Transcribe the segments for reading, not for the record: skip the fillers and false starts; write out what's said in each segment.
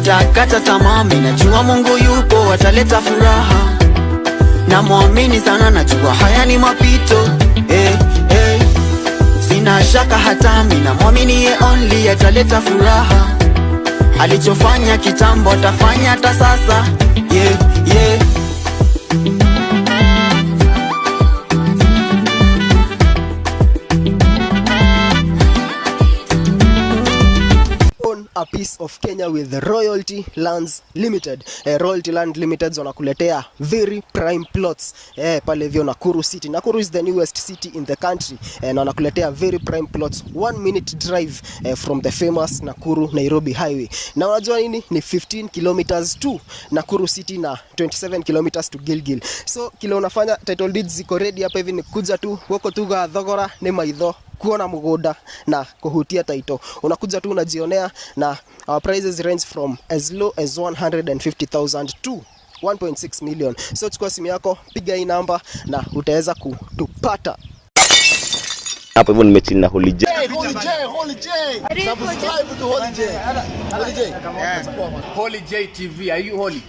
sitakata tamaa, najua Mungu yupo ataleta furaha. Na muamini sana, najua haya ni mapito. Sina shaka hata mimi, na muamini ye only ataleta furaha. Alichofanya kitambo atafanya hata sasa. A piece of Kenya with Royalty Lands Limited. Royalty Land Limited wanakuletea very prime plots pale hivyo Nakuru City. Nakuru is the newest city in the country, na wanakuletea very prime plots 1 minute drive from the famous Nakuru Nairobi highway. Na unajua nini? Ni 15 kilometers to Nakuru City na 27 kilometers to Gilgil. So kile unafanya, title deeds ziko ready hapa hivi, ni kuja tu wako tu ga thogora ni maitho kuona mugoda na kuhutia title. Unakuja tu unajionea, na our prices range from as low as 150,000 to 1.6 million. So chukua simu yako, piga hii namba na utaweza kutupata. Hapo hivyo nimechill na Holy J. Subscribe to Holy J. Holy J TV. Are you holy?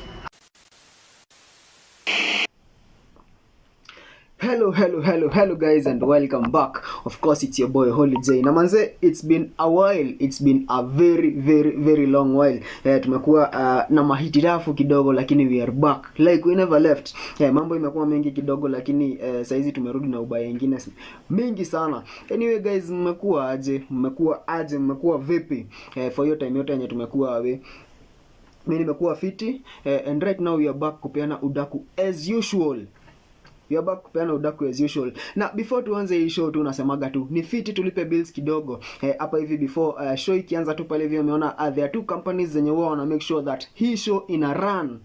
Hello guys, and welcome back. Of course it's your boy Holy J. Na manze, it's been a while. It's been a very long while. Tumekuwa na mahitirafu kidogo, lakini we are back like we never left. Mambo imekuwa mengi kidogo, lakini saizi tumerudi na ubaya nyingine mengi sana. Anyway guys, mmekuwa aje, mmekuwa vipi for your time yote yenye tumekuwa awe. Mimi nimekuwa fiti, and right now we are back kupeana udaku as usual. We are back kupeana udaku as usual. Na before tuanze hii show tu nasemaga tu ni fiti tulipe bills kidogo. Hapa hivi before show ikianza tu pale hivi umeona there are two companies zenye wao wana make sure that hii show ina run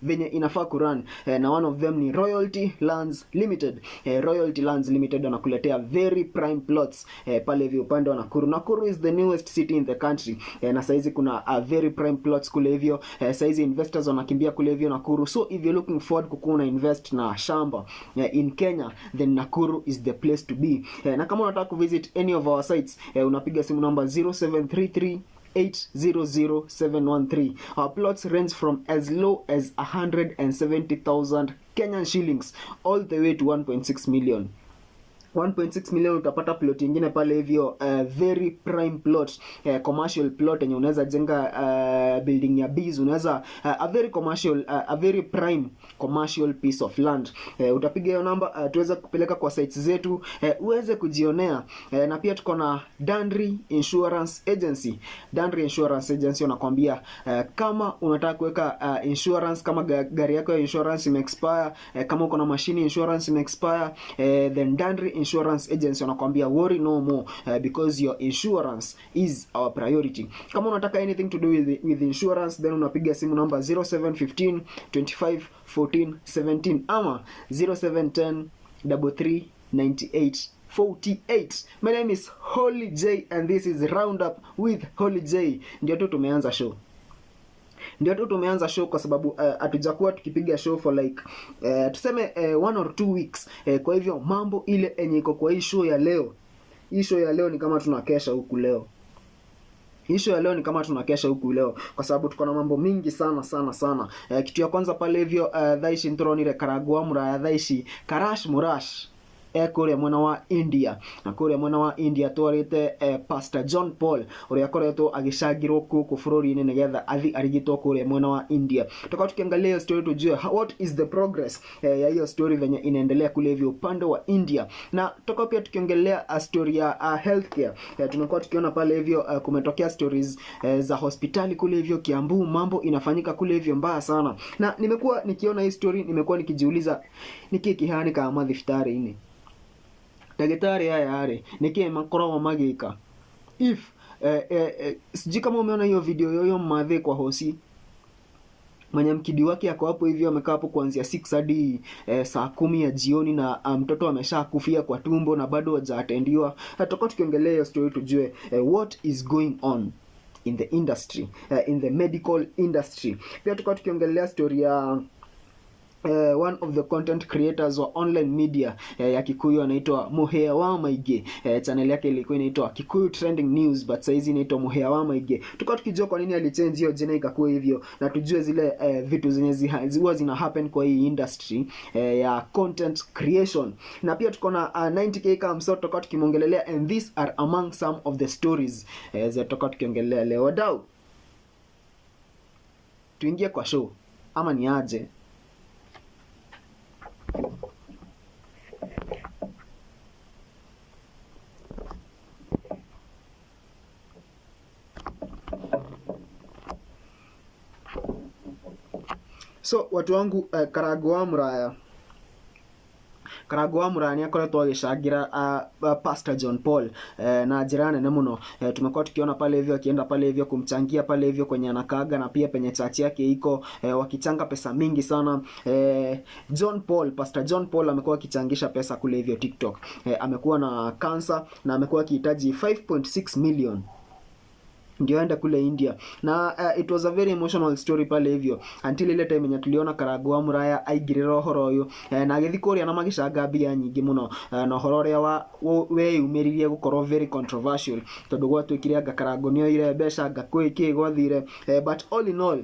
venye inafaa kurun, na one of them ni Royalty Lands Limited. Royalty Lands Limited wanakuletea very prime plots pale hivi upande wa Nakuru. Nakuru is the newest city in the country, na saizi kuna very prime plots kule hivyo. Saizi investors wanakimbia kule hivyo Nakuru. So if you're looking forward kukuna invest na shamba in Kenya, then Nakuru is the place to be. Na kama unataka kuvisit any of our sites, unapiga simu number 0733 800-713. Our plots range from as low as 170,000 Kenyan shillings all the way to 1.6 million. 1.6 million utapata plot nyingine pale hivyo, very prime plot, commercial plot yenye unaweza jenga building ya bees, unaweza a very prime commercial piece of land. Utapiga hiyo namba tuweze kupeleka kwa sites zetu uweze kujionea. Na pia tuko na Dandri Insurance Agency. Dandri Insurance Agency wanakuambia kama unataka kuweka insurance, kama gari yako ya insurance imeexpire, kama uko na machine insurance imeexpire, then Dandri Insurance Agency wanakuambia worry no more, because your insurance is our priority. Kama unataka anything to do with insurance, then unapiga simu number 0715 25 14 17 ama 0710 33 98 48. My name is Holy J and this is Roundup with Holy J. Ndio tu tumeanza show kwa sababu hatujakuwa tukipiga show for like tuseme 1 or 2 weeks. Kwa hivyo mambo ile enye iko kwa hii show ya leo. Hii show ya leo ni kama tunakesha huku leo. Kwa sababu tuko na mambo mingi sana. Kitu ya kwanza pale hivyo dhaishi ntronire karagwa mura dhaishi karash murash kule mwana wa India. Na kule mwana wa India twarite Pastor John Paul uria koretwo agishagirwo kuku furori-ini nigetha athi arigitwo kule mwana wa India. Tutakuwa tukiangalia hiyo story tujue what is the progress ya hiyo story venye inaendelea kule hivyo upande wa India. Na tutakuwa pia tukiongelea story ya healthcare. Tunakuwa tukiona pale hivyo kumetokea stories za hospitali kule hivyo Kiambu, mambo inafanyika kule hivyo mbaya sana. Na nimekuwa nikiona hii story, nimekuwa nikijiuliza niki kihani kama thiftari ini dagitari yare niki makoro magika if sijui kama umeona hiyo video yoyo madhe kwa hosi mwenye mkidi wake yako hapo hivyo amekaa hapo kuanzia 6 hadi saa 10 ya jioni, na mtoto ameshakufia kwa tumbo na bado hajatendiwa. Tutakuwa tukiongelea hiyo story tujue what is going on in the industry, in the medical industry. Pia tutakuwa tukiongelea story one of the content creators wa online media ya Kikuyu anaitwa Muhea wa Maige. Channel yake ilikuwa inaitwa Kikuyu Trending News, but saizi inaitwa Muhea wa Maige. Tukao tukijua kwa nini alichange hiyo jina ikakuwa hivyo, na tujue zile vitu zenye ziwa zina happen kwa hii industry ya content creation. Na pia tuko na 90k kama msao tukao tukiongelelea, and these are among some of the stories za tukao tukiongelelea leo. Wadau, tuingie kwa show ama ni aje? So watu wangu, Karangu wa Muraya ni akoretwo agishangira Pastor John Paul na njira nene muno. Tumekuwa tukiona pale hivyo akienda pale hivyo kumchangia pale hivyo kwenye anakaga, na pia penye church yake iko wakichanga pesa mingi sana. Pastor John Paul amekuwa akichangisha pesa kule hivyo TikTok. Amekuwa na cancer na amekuwa akihitaji 5.6 million ndio aenda kule India, na it was a very emotional story pale hivyo, until ile time yenye tuliona Karangu wa Muraya aigirira horo uyu na agithikuria na magicanga mbia nyingi muno, na horo ria we umiririe gukorwo very controversial tondu gwatwikire anga Karangu nio ire mbeca anga kwiki gwathire, but all in all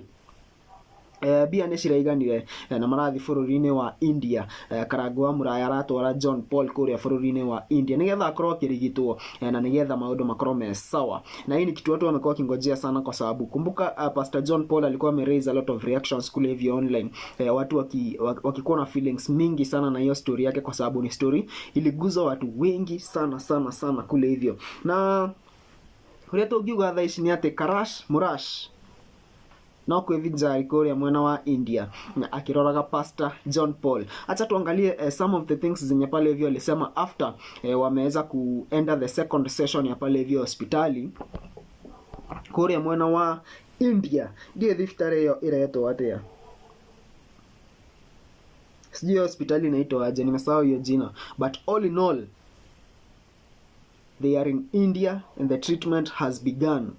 bia nĩ ciraiganire na marathi bũrũri-inĩ wa India. Karangu wa Muraya aratwara John Paul kũrĩa bũrũri-inĩ wa India nigetha akorwo akĩrigitwo na nigetha maũndũ makorwo me sawa, na hii ni kitu watu wamekuwa kingojea sana, kwa sababu kumbuka Pastor John Paul alikuwa raise a lot of reactions kule hivi online, watu wakikuwa na feelings mingi sana na hiyo story yake, kwa sababu ni story iliguza watu wengi sana kule hivyo. Na uria tungiuga thaa ici ni ati Murash no kwivijari kuria mwena wa India akiroraga Pastor John Paul. Acha tuangalie some of the things zenye pale hivyo alisema after wameweza kuenda the second session ya pale hivyo hospitali kuria mwena wa India. Ndio hospitali hiyo inaitwa atia, sijui hospitali inaitwa aje, nimesahau hiyo jina, but all in all they are in India and the treatment has begun.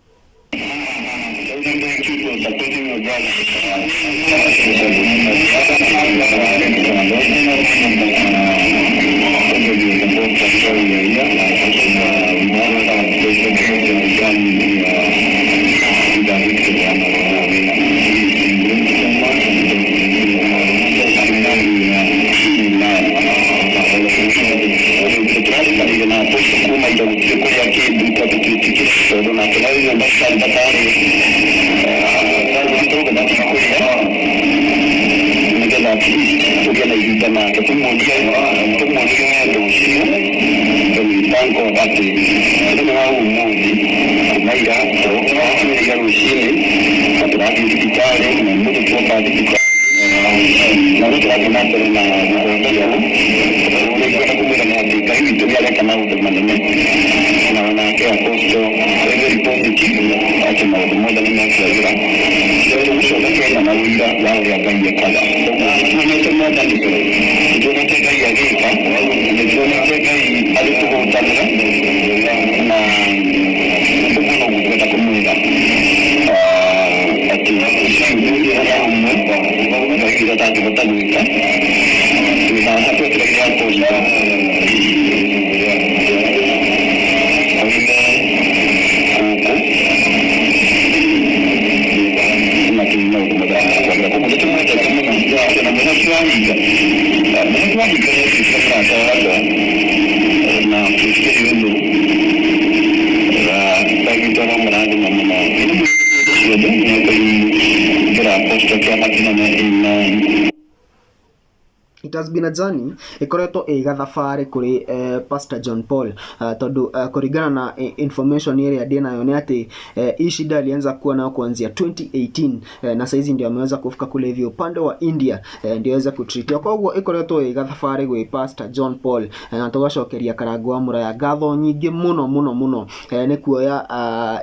It has been a journey ikoretwo igathabari kuri Pastor John Paul, tondu kuringana na information area ndinayo ni ati hii shida alianza kuwa nayo kuanzia 2018 na saizi ndio ameweza kufika kule hivi upande wa India ndio aweza kutritiwa. Kwa hivyo ikoretwo igathabari gwi Pastor John Paul, na tugacokeria Karangu wa Muraya ngatho nyingi muno ni kuoya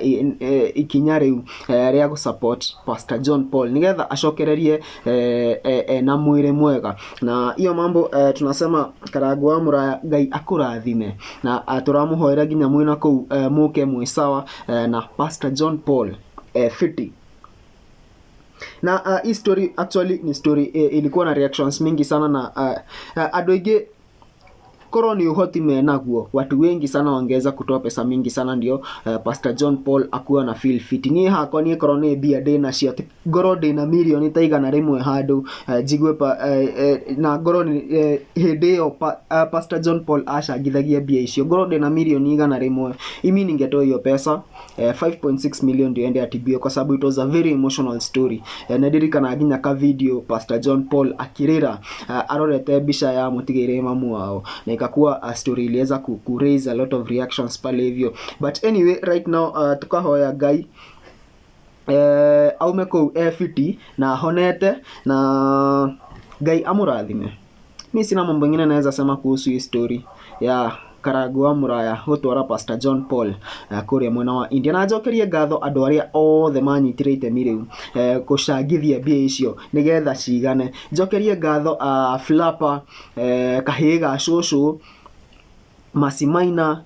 ikinya riu ria gu support Pastor John Paul nigetha acokererie na mwire mwega. Na hiyo mambo tunasema Karangu wa Muraya Ngai akurathime, na turamuhoera ginya mwina ku muke mwisawa na Pastor John Paul fiti. Na hii story actually ni story ilikuwa na reactions mingi sana, na adoige koroni uhoti menaguo, watu wengi sana wangeza kutoa pesa mingi sana ndio Pastor John Paul akuwa na feel fit. Ni hako ni koroni bia dena cia goro dena milioni taigana rimwe handu jigwe na goro ni hideo Pastor John Paul ashagithagia bia icio goro dena milioni igana rimwe. Imi ningeto hiyo pesa 5.6 million ndio ende atibio kwa sababu it was a very emotional story. Nadirikana nginya ka video Pastor John Paul akirira arorete bisha ya mutigire mamu wao, na ikakuwa story iliweza ku raise a lot of reactions pale hivyo. But anyway, right now tukahoya guy aume ko FT na honete na guy amurathime. Mimi sina mambo mengine naweza sema kuhusu hii story ya Karangu wa Muraya gutwara Pastor John Paul kuria mwena wa India. Na njokerie ngatho andu aria othe manyitirite miriu kushangithia bia icio nigetha cigane. Njokerie ngatho Flapper Kahiga Shosho Masimaina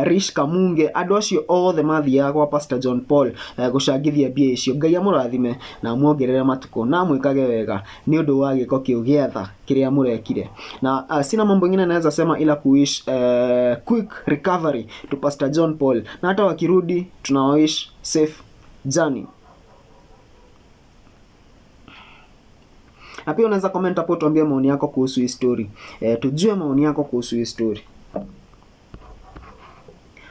Rish Kamunge, andu acio othe mathiaga kwa Pastor John Paul gushangithia bia icio. Ngai amurathime na muongerere matuko na mwikage wega ni undu wa giko kiu giatha kiria murekire. Na sina mambo mengine naweza sema ila kuish quick recovery to Pastor John Paul, na hata wakirudi tunawish safe journey. Na pia unaweza comment hapo tuambie maoni yako kuhusu hii story. Tujue maoni yako kuhusu hii story.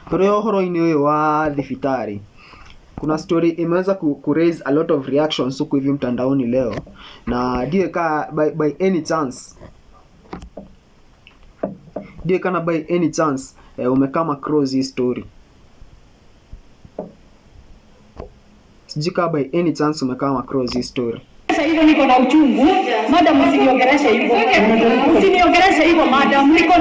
Kwa horo-ini uyu wa thibitari, kuna story imeweza ku raise a lot of reactions huko hivi mtandaoni leo, na ndiye ka by any chance umekama across hii story. Sijika by any chance umekama across hii story. Sasa hiyo niko na uchungu, madam usiniongeleshe hivyo. Usiniongeleshe hivyo madam, niko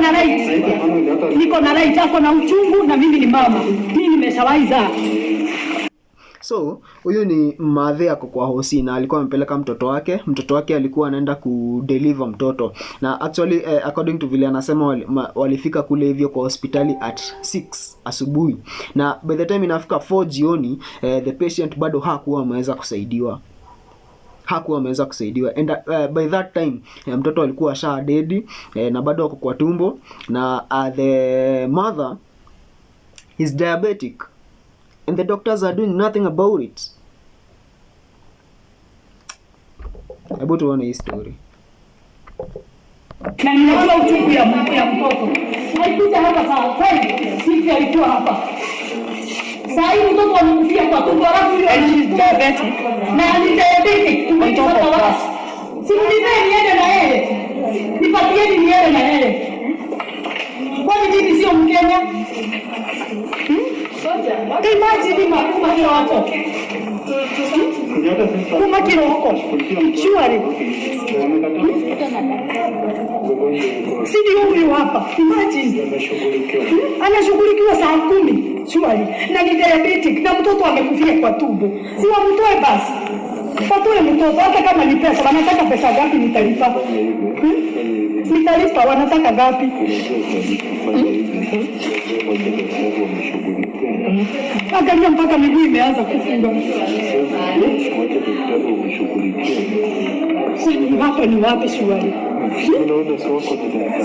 na right yako na uchungu, na mimi ni mama. Mimi nimeshawaiza. So, huyu ni madhe yako kwa hosi na alikuwa amepeleka mtoto wake. Mtoto wake alikuwa anaenda kudeliver mtoto. Na actually according to vile anasema walifika kule hivyo kwa hospitali at 6 asubuhi. Na by the time inafika 4 jioni the patient bado hakuwa ameweza kusaidiwa. And by that time mtoto alikuwa sha dead na bado wako kwa tumbo, na the mother is diabetic and the doctors are doing nothing about it. Hebu tuone hii story. Na ninajua uchungu ya mtoto. Alikuja hapa saa 5, sisi alikuwa hapa. Saa hii mtoto amekufia kwa tumbo, alafu hiyo ni diabetic. Na ni diabetic tumetoka wapi? Simulizeni niende na yeye. Nipatieni niende na yeye. Kwani mimi sio Mkenya? Imagine makuma hiyo watu. Kuma kilo huko. Shwari. Sidi huyu hapa. Imagine. Anashughulikiwa saa 10. Shwari. Na ni diabetic na mtoto amekufia kwa tumbo. Si wamtoe basi. Watoe mtoto hata kama ni pesa. Wanataka pesa ngapi nitalipa? Nitalipa wanataka ngapi? Angalia mpaka miguu imeanza kufunga. Hapa ni wapi shwari?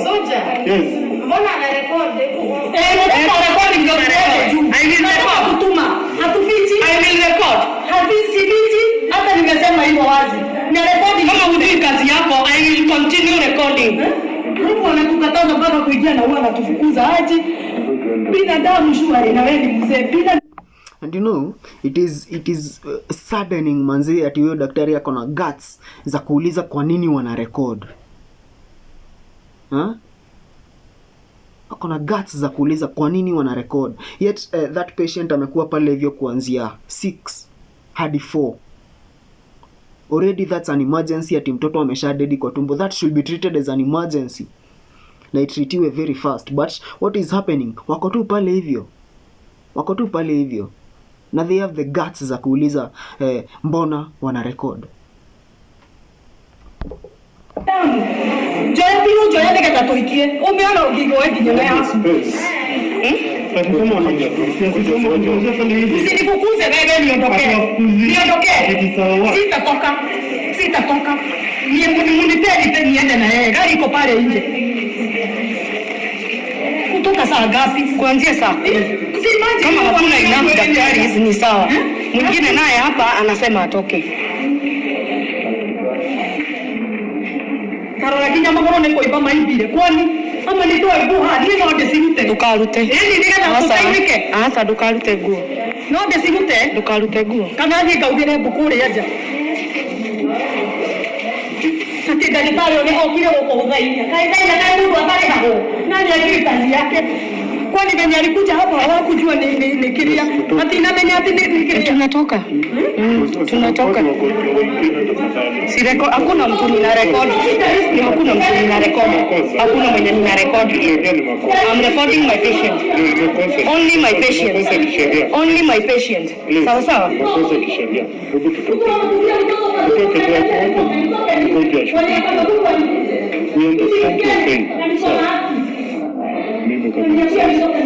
Soja. Yes. Mbona anarekodi? Anarekodi ndio juu. I will record kutuma. Hatufichi. I will record. Hatufichi. Hata nimesema hivyo wazi. Ni rekodi kama hujui kazi yako, I will continue recording. Mungu anatukataza mpaka kuingia na huwa anatufukuza aje? Binadamu shwari na wewe ni mzee. And you know, it is saddening manzi ati huyo daktari yako na guts za kuuliza kwa nini wana record. Akona guts za kuuliza kwa nini wana record. Yet that patient amekuwa pale hivyo kuanzia 6 hadi 4. Already that's an emergency. Ati mtoto amesha dead kwa tumbo. That should be treated as an emergency. Na itritiwe very fast. But what is happening? Wako tu pale hivyo. Na they have the guts za kuuliza mbona wana record. Joya ndike tatoikie. Umeona ugigo wewe kinyeme hapo. Usinifukuze wewe, niondoke. Sitatoka. Nipe niende na yeye. Gari iko pale nje. Kutoka saa ngapi? Kuanzia saa 10. Kama hakuna enough daktari ni sawa. Mwingine naye hapa anasema atoke. Karora kinya magoro ne koiba maibire. Kwani ama nitoe buha ni no desirute. Dukarute. Nigetha tutainike. Asa dukarute guo. No desirute. Dukarute guo. Kana thi ngaugire mbuku ri aja. Ati ndagĩtarĩ ũrĩa okire gũkũ gũthainia. Kaĩ mũndũ atarĩ hago. Nani ajui kazi yake? Kwani venye alikuja hapa hawakujua ni kiria. Ati inamenya ati ni kiria. Tunatoka. Tunatoka. Hakuna mtu nina record. Hakuna mtu nina record. Hakuna mwenye nina record. I'm recording my patient. Only my patient. Only my patient. Sawa sawa. Makosa kisheria. Hebu tutoke. Tutoke kwa we understand your pain. Sawa. Mimi kabisa. Sawa.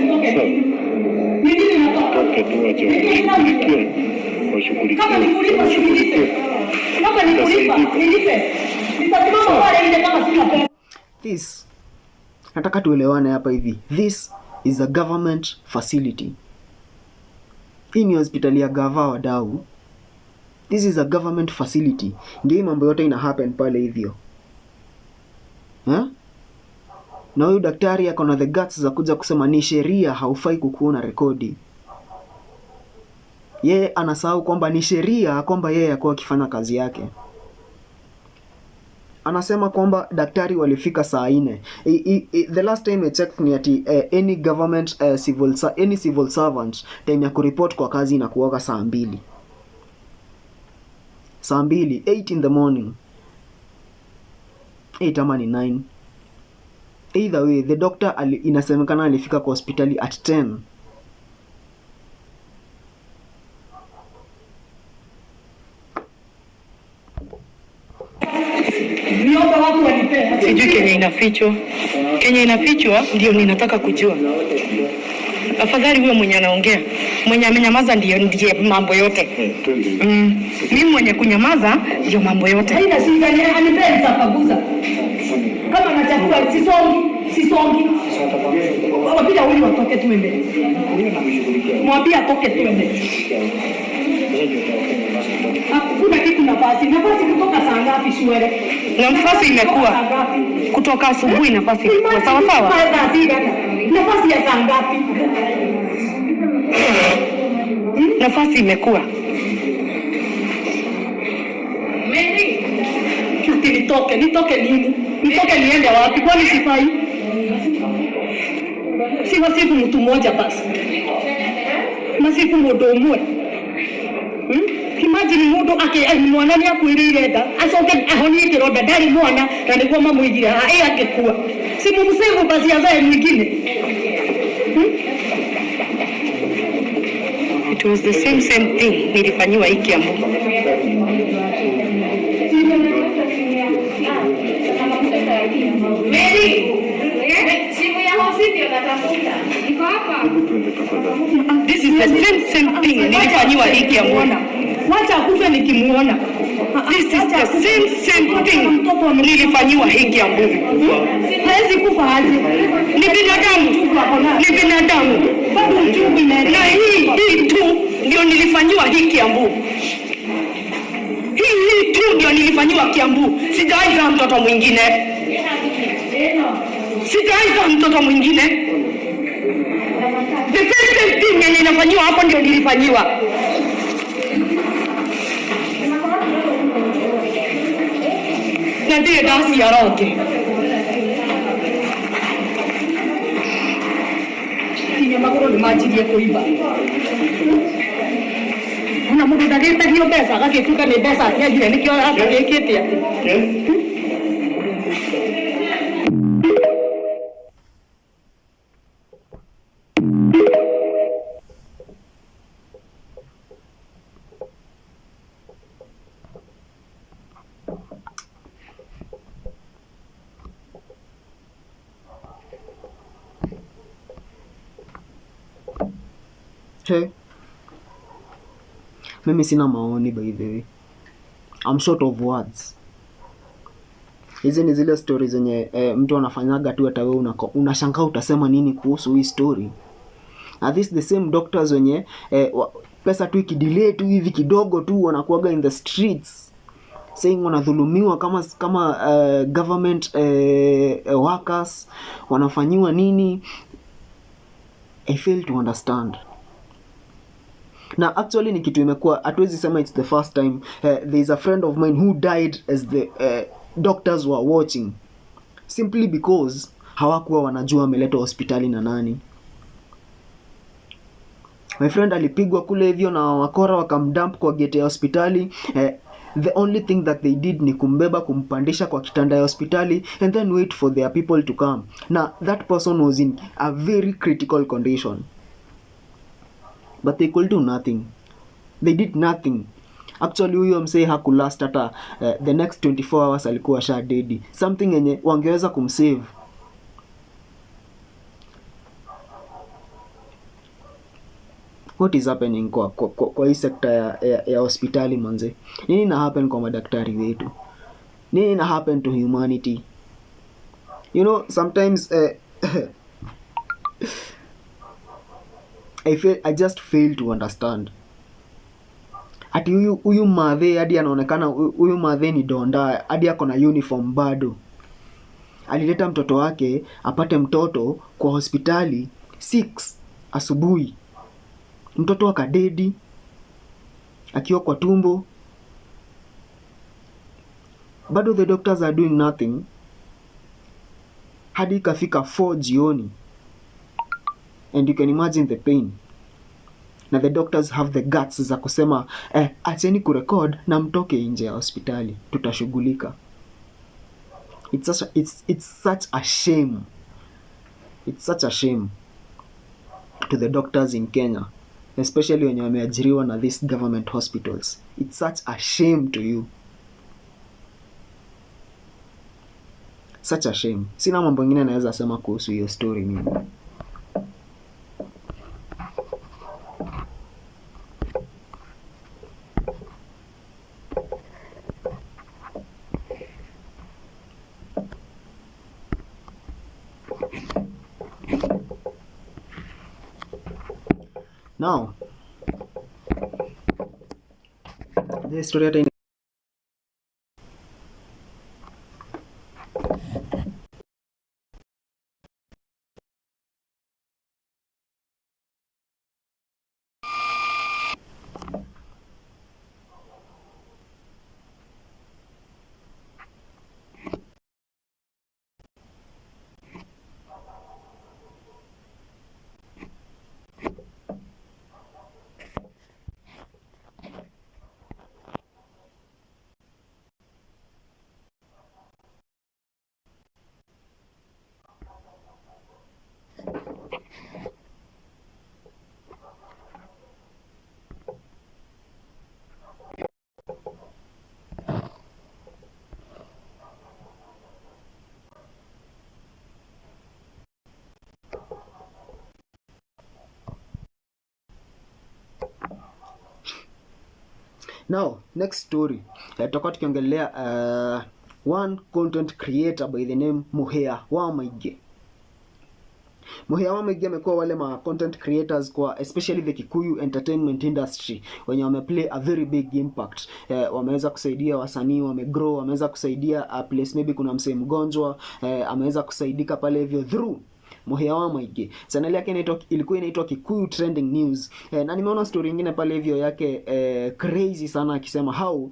Tutoke tuwache washughulikie. Kama nikulipa shughulikie. Kama nikulipa nilipe. Nitasimama pale ile kama sina pesa. This, nataka tuelewane hapa hivi. This is a government facility. Hii ni hospitali ya gava wadau. This is a government facility. Ndio mambo yote ina happen pale hivyo. Na huyu daktari ako na the guts za kuja kusema ni sheria haufai kukuona rekodi. Yeye anasahau kwamba ni sheria kwamba yeye akuwa akifanya kazi yake. Anasema kwamba daktari walifika saa 4. The last time I checked ni ati any government any civil servant time ya kureport kwa kazi inakuwa saa 2. Saa 2, 8 in the morning. 8 ama ni 9. Either way, the doctor inasemekana alifika kwa hospitali at 10. Sijui Kenya inafichwa. Kenya inafichwa ndio ninataka kujua. Afadhali huyo mwenye anaongea. Mwenye amenyamaza ndiye mambo yote. Mimi mwenye kunyamaza ndio mambo yote. Haina shida, ni anipea nitapaguza. Kama na chakula sisongi. Wapita wili watoke tuende. Mwambie atoke tuende. Hakuna kitu nafasi kutoka saa ngapi shwele? Na nafasi imekuwa kutoka asubuhi, nafasi imekuwa sawa sawa. Nafasi ya saa ngapi? Nafasi imekuwa. Nitoke nini? Nitoke niende wapi? Kwani sifai? Sifu mtu mmoja basi. Masifu mdomo. Imagine mundu mwana ni akwirire nda acoke ahonie kironda ndari mwana na niguo mamwigire agikua si mumsemu basi azae mwingine. It was the same thing nilifanyiwa hiki Kiambu. Simu ya hospitali natafuta. Iko hapa. This is the same thing nilifanyiwa hiki Kiambu. Wacha akufe nikimuona. This is the same thing nilifanyiwa hiki Kiambu. Hawezi kufa aje. Ni binadamu. Bado uchungu na hii tu ndio nilifanyiwa hiki Kiambu. Hii tu ndio nilifanyiwa Kiambu. Sijawahi mtoto mwingine. The same thing yenye inafanywa hapo ndio nilifanyiwa. Na ndiye dasi ya rote. Kinya magoro ni majirie kuiba. Kuna mundu ndagĩtagio mbeca agagĩtuĩka nĩ mbeca atiagire nĩkĩo atagĩkĩte atĩ. He, mimi sina maoni by the way. I'm short of words. Hizi ni zile stories zenye mtu anafanyaga tu hata wewe unashangaa utasema nini kuhusu hii story. Are these the same doctors wenye pesa tu ikidelay tu hivi kidogo tu wanakuaga in the streets saying wanadhulumiwa kama government workers, wanafanyiwa nini? I fail to understand. Na actually ni kitu imekuwa, hatuwezi sema it's the first time. There is a friend of mine who died as the doctors were watching, simply because hawakuwa wanajua ameletwa hospitali na nani. My friend alipigwa kule hivyo na wakora wakamdump kwa gate ya hospitali. The only thing that they did ni kumbeba, kumpandisha kwa kitanda ya hospitali and then wait for their people to come. Na that person was in a very critical condition, but they could do nothing. They did nothing. Actually huyo msee hakulast hata the next 24 hours alikuwa sha dead. Something yenye wangeweza kumsave. What is happening kwa hii sekta ya hospitali manze? Nini na happen kwa madaktari wetu? Nini na happen to humanity? You know, sometimes I just fail to understand. Ati huyu madhe hadi anaonekana huyu madhe ni donda, hadi ako na uniform bado. Alileta mtoto wake apate mtoto kwa hospitali 6 asubuhi. Mtoto akadedi akiwa kwa tumbo. Bado the doctors are doing nothing. Hadi ikafika 4 jioni. And you can imagine the pain. Na the doctors have the guts za kusema acheni kurecord na mtoke nje ya hospitali, tutashughulika. It's such a shame. It's such a shame to the doctors in Kenya, especially when wameajiriwa na these government hospitals. It's such a shame to you. Such a shame. Sina mambo mengine naweza sema kuhusu hiyo story mimi. Now, the story Now, next story. Tutakuwa tukiongelea one content creator by the name Muhea Wamaige. Muhea Wamaige amekuwa wale ma content creators kwa especially the Kikuyu entertainment industry wenye wameplay a very big impact. Wameweza kusaidia wasanii, wamegrow, wameweza kusaidia place maybe kuna msee mgonjwa, ameweza kusaidika pale hivyo through Muhea Wamaige. Channel yake ilikuwa inaitwa Kikuyu Trending News. Na nimeona story nyingine pale hivyo yake crazy sana akisema how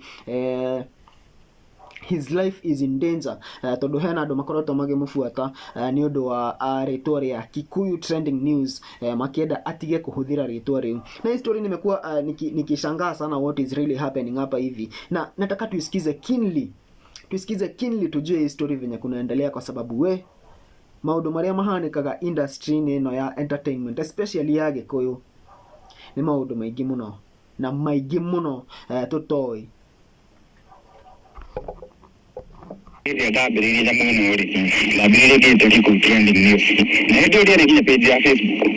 his life is in danger. Todo hena do makoroto mage mufuata ni odo wa retore ya Kikuyu Trending News makienda atige kuhudhira retore. Na hii story nimekuwa nikishangaa sana what is really happening hapa hivi. Na nataka tuisikize keenly tujue hii story venye kunaendelea kwa sababu maundu maria mahanikaga industry ino ya entertainment especially ya Gikuyu ni maundu maingĩ mũno na maingĩ mũno tutoi. Ile dabiri ya muno ori. Dabiri ke to ki trending news. Na ndio ile ile page ya Facebook.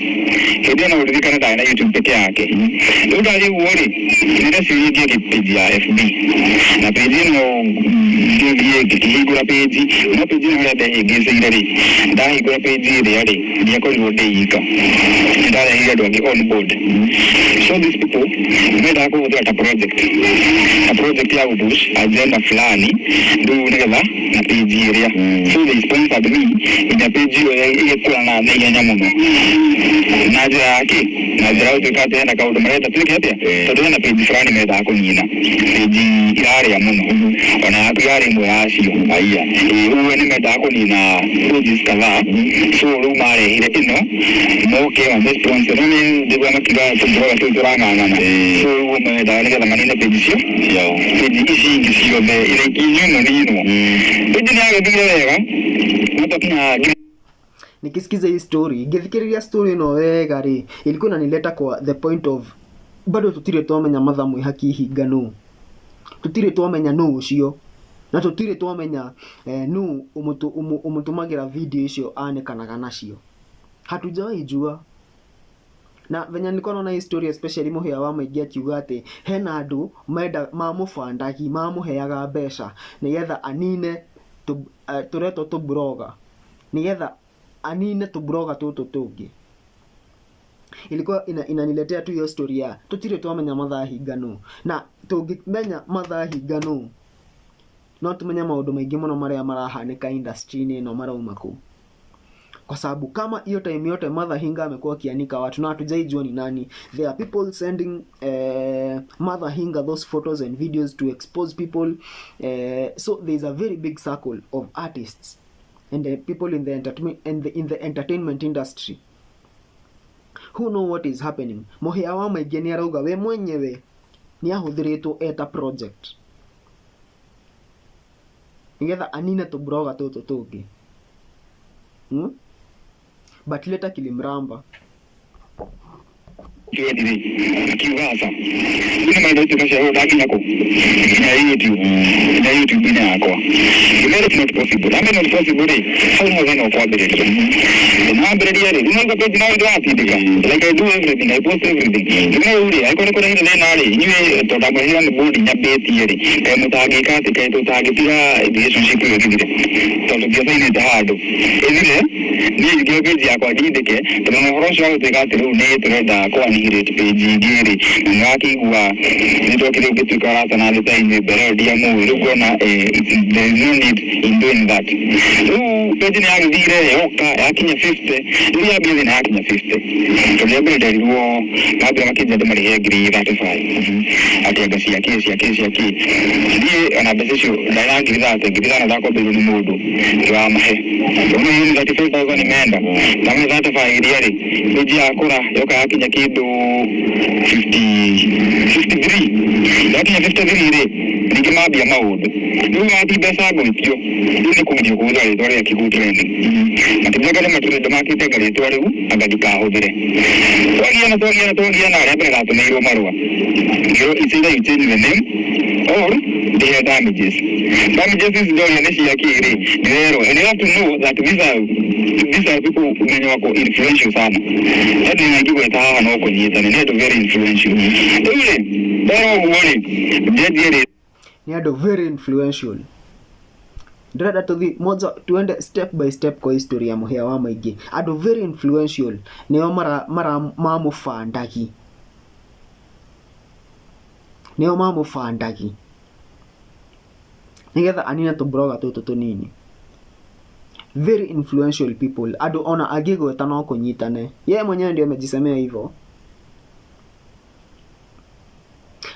Ndio na uri kana na YouTube peke yake. Ndio dali uri. Ndio siri ile page ya FB. Na page no ndio kigura page. Na page no ile hegeze ile. Dai gura page ile yale. Ndio ko ndio deika. Ndio ile ndio on board. So these people made a go with a project ya ubush agenda fulani ndio ndio na page area. So they sponsored me in a page ile kwa na nyanya muno. Naje yake na zao tukate na kaudo mareta tukate todona na page fulani meda ko nyina page yare ya muno ona yare mo yasio aiya uwe ni meda ko nyina page kala so ru mare ile ino mo ke on this sponsor ni de bana kiga to turanga ngana so uwe meda ile kama ni page sio yo page isi sio be ile kinyo no page ni yake bila mtapina. Nikisikiza hii story, ngefikiria story no wega ri, ilikuwa inanileta kwa the point of bado tutire twamenya matha mwi haki hingano. Tutire twamenya no ucio. Na tutire twamenya no umutumagira video icio anekanaga nacio. Hatujawahi jua. Na venye nilikuwa naona hii story especially muhia wa maingia kiuga ati hena andu menda mamufandagi mamuheaga mbeca nigetha anine tureto tubroga nigetha anine tubroga tutu tungi. Ilikuwa inaniletea tu hiyo story ya tutire twamenya mathaa hingano, na tungimenya mathaa hingano no tumenya maundu maingi muno maria marahanika industry ni no marauma ku. Kwa sababu kama hiyo time yote Mother Hinga amekuwa kianika watu na hatujaijua ni nani. There are people sending Mother Hinga those photos and videos to expose people. So there is a very big circle of artists and people in the entertainment industry who know what is happening. Mohia wa maigeni arauga we mwenyewe ni ahuthiritwo eta project nigetha anine tubroga tutu tungi. But later kilimramba kiwaza kuna mambo yote kwa ndani yako na YouTube ina yako it's not possible. I mean not possible how more than kwa bere na bere yale ndio page na ndio atidika like I do everything, I post everything ndio I kuna ile nale niwe toda mwenye na board nya beti yale mutagi kati kai to tagitira relationship ile to ndio ile dahado ile ni ndio page yako adidike tuna horosho au tekatiro ne tureda kwa ni hire page giri ngaki kwa ndio kile kitu karata na leta ile bere dia mu ruko na there is no need in doing that. Page ni yake vile yoka yakinya 50 ndio ya bili na yakinya 50 ndio bili ndio kabla makija tumali hegri 35 ati agasi yake ndio anabesho na yangi gidana ndako bili ni mudu wa mahe ndio yini 35,000 imeenda kama 35 ndio page yakura yoka yakinya kido 53 yakinya 53 ile nikimabia maudu ndio ati pesa goitio ni kumudi kuza ile ya kigutreni atibega kama tule makite gari twari agadika hobire togia na rebe la tumiro marwa ndio isida itini name or they have damages is done in ya kiri zero and you have to know that these are people wenye wako influential sana hadi inajibu tahawa na wako nyita ni ndio very influential ile bero uone jeje ni ado very influential. Ndada moja tuende step by step kwa historia ya Muhia wa Maigi. Ado very influential neo mara mamufandagi. Nigetha anina to broga to nini. Very influential people. Ado ona agigo etano kunyitane. Yeye mwenyewe ndio amejisemea hivyo.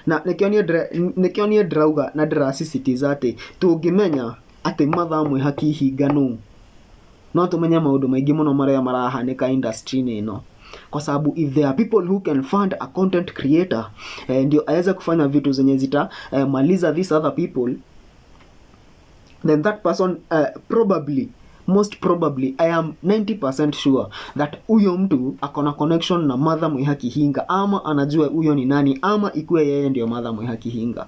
Na nikionie drauga na drasisitiza ati tungimenya ati mathaa mwe haki hingano no tumenya maundu maingi muno maria marahanika industry ni no, kwa sababu if there are people who can fund a content creator ndio aweza kufanya vitu zenye zita maliza these other people, then that person most probably I am 90% sure that huyo mtu akona connection na Mother mwe haki hinga, ama anajua huyo ni nani, ama ikuwe yeye ndio Mother mwe haki hinga.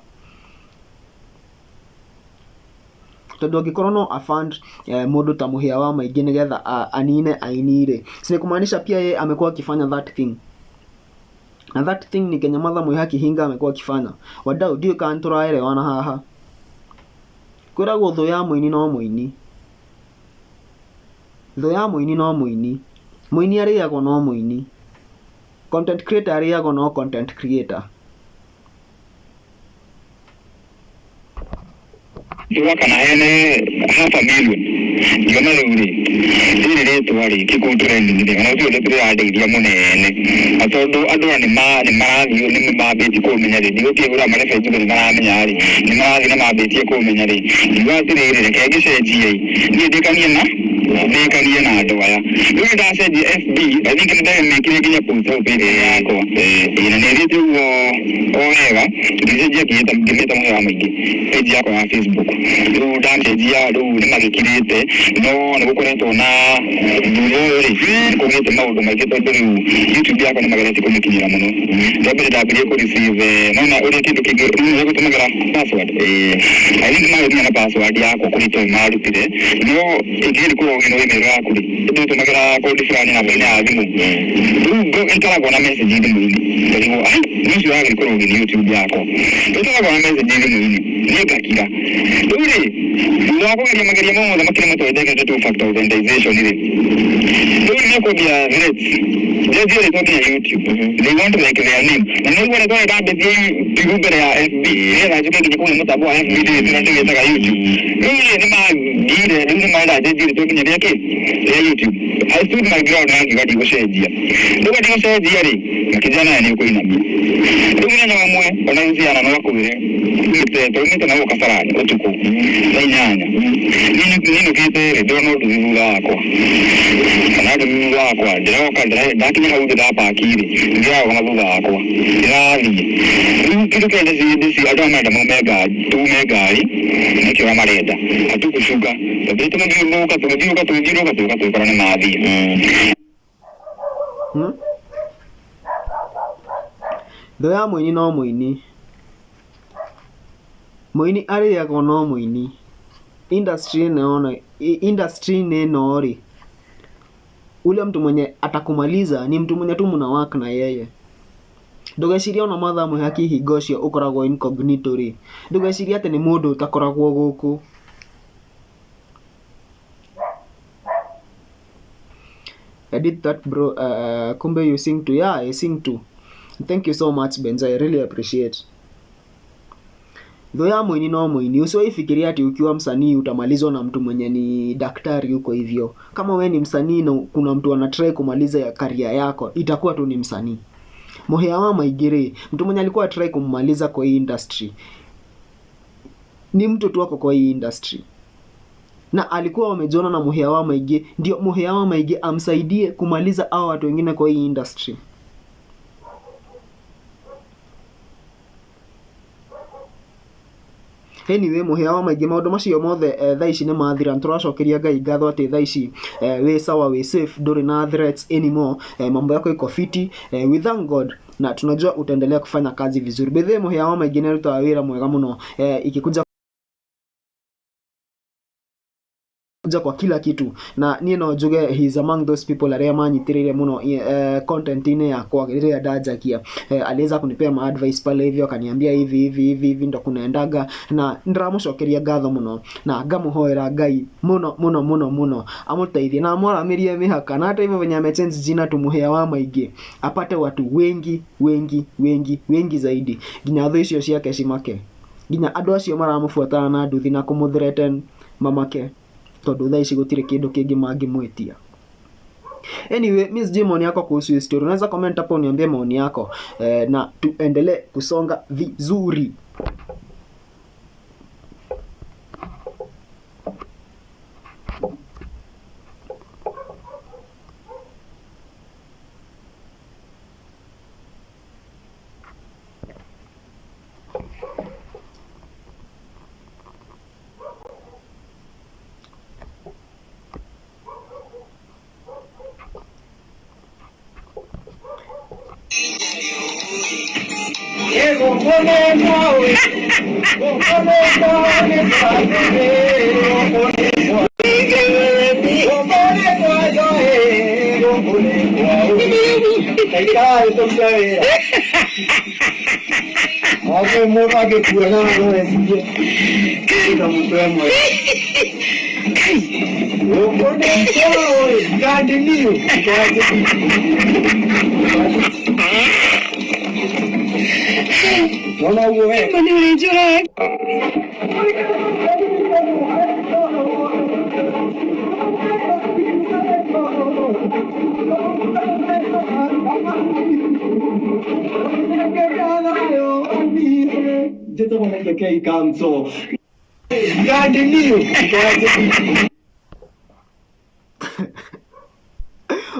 tondu angikorwo no afund mundu ta muhia wa maingi nigetha anine aini ri, sine kumaanisha pia yeye amekuwa akifanya that thing, na that thing ni Kenya Mother Muiha Kihinga amekuwa akifanya. Wadau ndio kan turaelewana haha, kwiragwo thu ya muini no muini, thu ya muini no muini, muini ariagwo no muini, content creator ariagwo no content creator. Kana hene half a million yona ruri iri retwa ri kiku trending ni kana tyo tyo adeithia munene atondu andu ni marathio ni mambiti kumenya ri ndio kigura mare Facebook ni maramenya ri ni marathio na mambiti kumenya ri iwatirire reke gicenjie ni ndikanie na andu aya ndio ndacenjie FB I think ndio mekire kinya post page yako ina ni ritu wega ndicenjie kimeta mwe wa maingi page yako ya Facebook ndio ndacenjia ndio ni magikirite no ni gukoretwo na ndurori kugite maundu maingi tondu YouTube yako ni magereti kumikinyira muno ndabire ndabire ku receive nona uri kindu kingi ni gutumagira password I think mawe na password yako kurito marutire no igiri ko ngino email yako ndio tumagira code fulani na bene azimu ndio interago na message ndi mwini ndio ndio yako ko ngino YouTube yako interago na message ndi mwini ni kakira uri ndio ko mageria mo na makina moto ndege two factor authentication ile ndio ni ko bia great ndio ile to YouTube they want to like their name na ndio wale kwa dada bigubere ya FB ile lazima kingekuwa mtabu wa FB ndio tunataka YouTube ile ni magire ndio maana ndio to kinyia yake ya YouTube I stood my ground na ngadi kusaidia ndio kadi kusaidia ri kijana ni uko inamia ndio mwana mwe wanaanzia na wako ile mte na ukasarani utuko na nyanya nini kite ndio no ndugu wako kana ndugu wako ndio kadra dakini haude da pakiri ndio wana wako irathi kitu kende si adama da mega tu mega ni kiwa mareda atukushuka ndio tumejiuka tukakora na maadhi thu ya muini no muini, muini ariagwo no muini, industry no ri ule mtu mwenye atakumaliza ni mtu mwenye tu muna work na yeye. Ndugeciria ona Mother Muiha Kihinga ucio ukoragwo incognito ri, ndugeciria ati ni mundu utakoragwo guku. I did that bro. Kumbe you sing too. Yeah, I sing too. Thank you so much Benza, I really appreciate. Though ya muini no muini, usiwafikiria ati ukiwa msanii utamalizwa na mtu mwenye ni daktari huko hivyo. Kama wewe ni msanii na kuna mtu anatry kumaliza ya career yako, itakuwa tu ni msanii. Muhia wa Maigire, mtu mwenye alikuwa try kummaliza kwa hii industry, ni mtu tu wako kwa hii industry. Na alikuwa wamejiona na Muhia wa Maige, ndio Muhia wa Maige amsaidie kumaliza hao watu wengine kwa hii industry. Anyway, Muhia wa Maige maundu macio mothe thaa ici ni mathira, turacokeria Ngai ngatho ati thaa ici we sawa, we safe, nduri na threats anymore, mambo yako iko fiti, we thank God na tunajua utaendelea kufanya kazi vizuri. Bethe Muhia wa Maige ni ruta wira mwega muno ikikuja kwa kila kitu, na niĩ no njuge he is among those people aria manyitirire muno content ine yakwa iria ndajakia. Aliweza kunipea ma advice pale hivyo, akaniambia hivi ndo kunaendaga, na ndiramucokeria ngatho muno na ngamuhoera Ngai muno amutaithie na amwaramirie mihaka, na hata hivyo venye amechange jina tu Muhia wa Maige apate watu wengi zaidi, nginya tho icio ciake cimake, nginya andu acio maramufuatana na nduthi na kumuthreaten mamake, tondu thaa ici gutire kindu kingi mangimwitia. Anyway, Miss J, maoni yako kuhusu hii story unaweza comment hapo uniambie maoni yako, na tuendelee kusonga vizuri.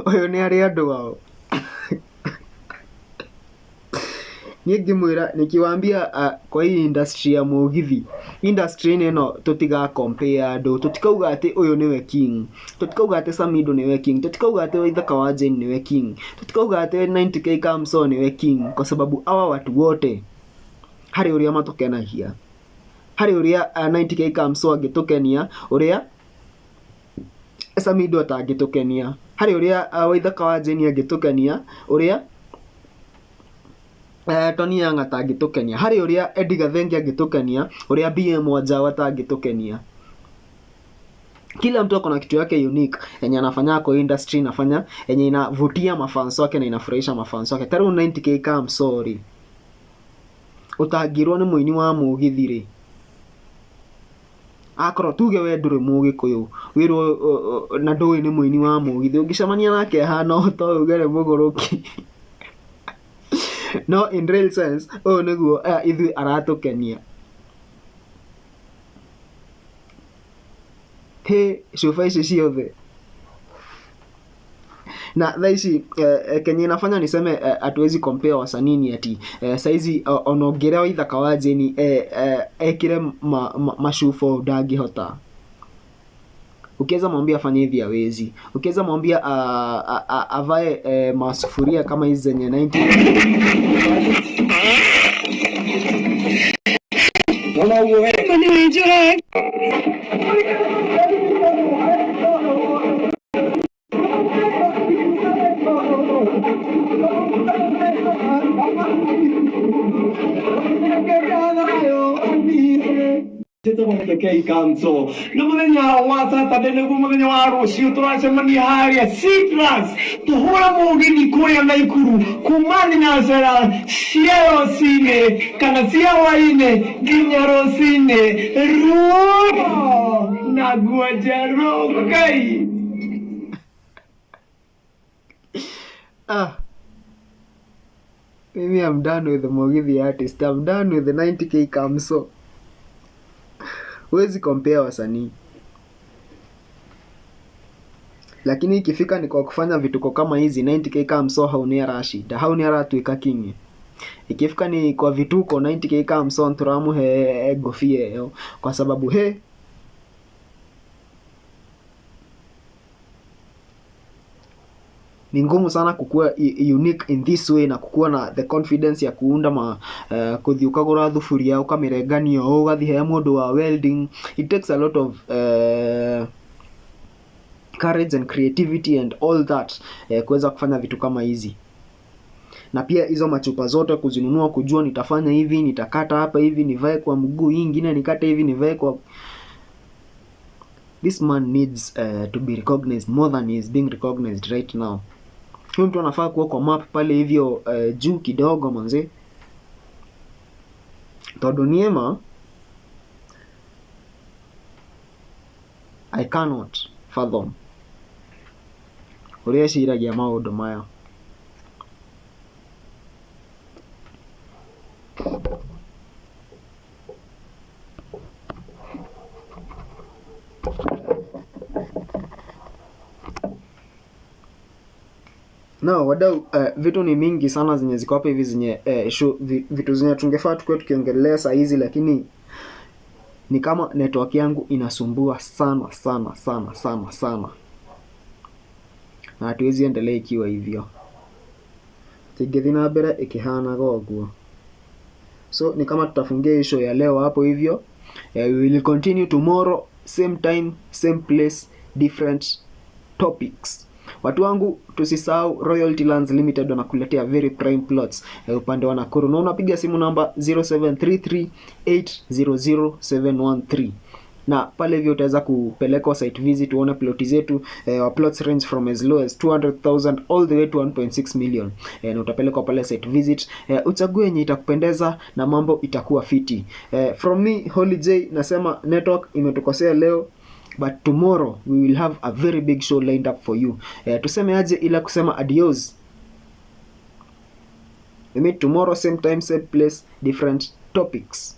Oyo ni ari andu wao. Ngimwira nikiwaambia kwa hii industry ya mugithi, industry ino tutiga compare andu, tutikauga ati uyu niwe king, tutikauga ati Samido niwe king, tutikauga ati Waithaka wa Jane niwe king, tutikauga ati 90k Kamso niwe king, kwa sababu hawa watu wote hari uria matukenagia, hari uria 90k Kamso agitukenia, uria Samido atagitukenia, hari uria Waithaka wa Jane agitukenia, uria Tony Young atagitukenia, hari uria Eddie Gathengi agitukenia, uria BM Wajao atagitukenia. Kila mtu akona kitu yake unique yenye anafanya kwa industry, inafanya yenye inavutia mafans wake na inafurahisha mafans wake. Taru 90k Kamso ri utagirwo ni muini wa mugithi akoro tuge we nduri mugikuyu wirwo na ndui ni muini wa mugithi, ungicamania nake hana to ugere muguruki. No, in real sense, niguo ithu aratukenia. He shufa ici ciothe na thaici Kenya inafanya niseme hatuwezi compare wasanii ni ati saizi onongere Waithaka wa Jane ekire mashufo ndangihota. Ukiweza mwambia afanye hivi hawezi. Ukiweza mwambia avae masufuria kama hizi zenye 90. Kamso no muthenya wa Saturday niguo muthenya wa rucio turacemania haria Citrus tuhura mugithi kuria Naikuru kuma thinacara cia rũcinĩ kana cia hwaĩ-inĩ nginya rũcinĩ ruo na nguo njerũ Ngai. Maybe I'm done with the mugithi artist. I'm done with the 90k Kamso. Huwezi compare wasanii. Lakini ikifika ni kwa kufanya vituko kama hizi 90k Kamso hauniara shida, hauniara tuika king. Ikifika ni kwa vituko 90k Kamso nturamuhe gofie yo, kwa sababu ni ngumu sana kukua unique in this way na kukua na the confidence ya kuunda kuthi ukagura thufuria ukamirengania ugathi he mundu wa welding. It takes a lot of courage and creativity and all that kuweza kufanya vitu kama hizi. Na pia hizo machupa zote kuzinunua, kujua nitafanya hivi, nitakata hapa hivi nivae kwa mguu, hii nyingine nikate hivi nivae kwa. This man needs to be recognized more than he is being recognized right now. Huyu mtu anafaa kuwa kwa map pale hivyo juu kidogo manze. Todo niema I cannot fathom uria ciragia maundu maya. No, wadau, vitu ni mingi sana zenye ziko hapa hivi zenye vitu zenye tungefaa tukue tukiongelea saa hizi, lakini ni kama network yangu inasumbua sana sana sana sana sana. Na hatuwezi endelea ikiwa hivyo. Tigethi na mbere ikihana goguo. So ni kama tutafungia hii show ya leo hapo hivyo. We will continue tomorrow, same time, same place, different topics. Watu wangu, tusisahau Royalty Lands Limited wanakuletea very prime plots upande wa Nakuru. Na unapiga simu namba 0733800713. Na pale hivyo utaweza kupeleka site visit uone ploti zetu. Plots range from as low as 200,000 all the way to 1.6 million. Na utapelekwa pale site visit, uchague yenye itakupendeza na mambo itakuwa fiti. From me Holy J nasema network imetukosea leo, but tomorrow we will have a very big show lined up for you. Tuseme aje ila kusema adios. We meet tomorrow, same time, same place, different topics.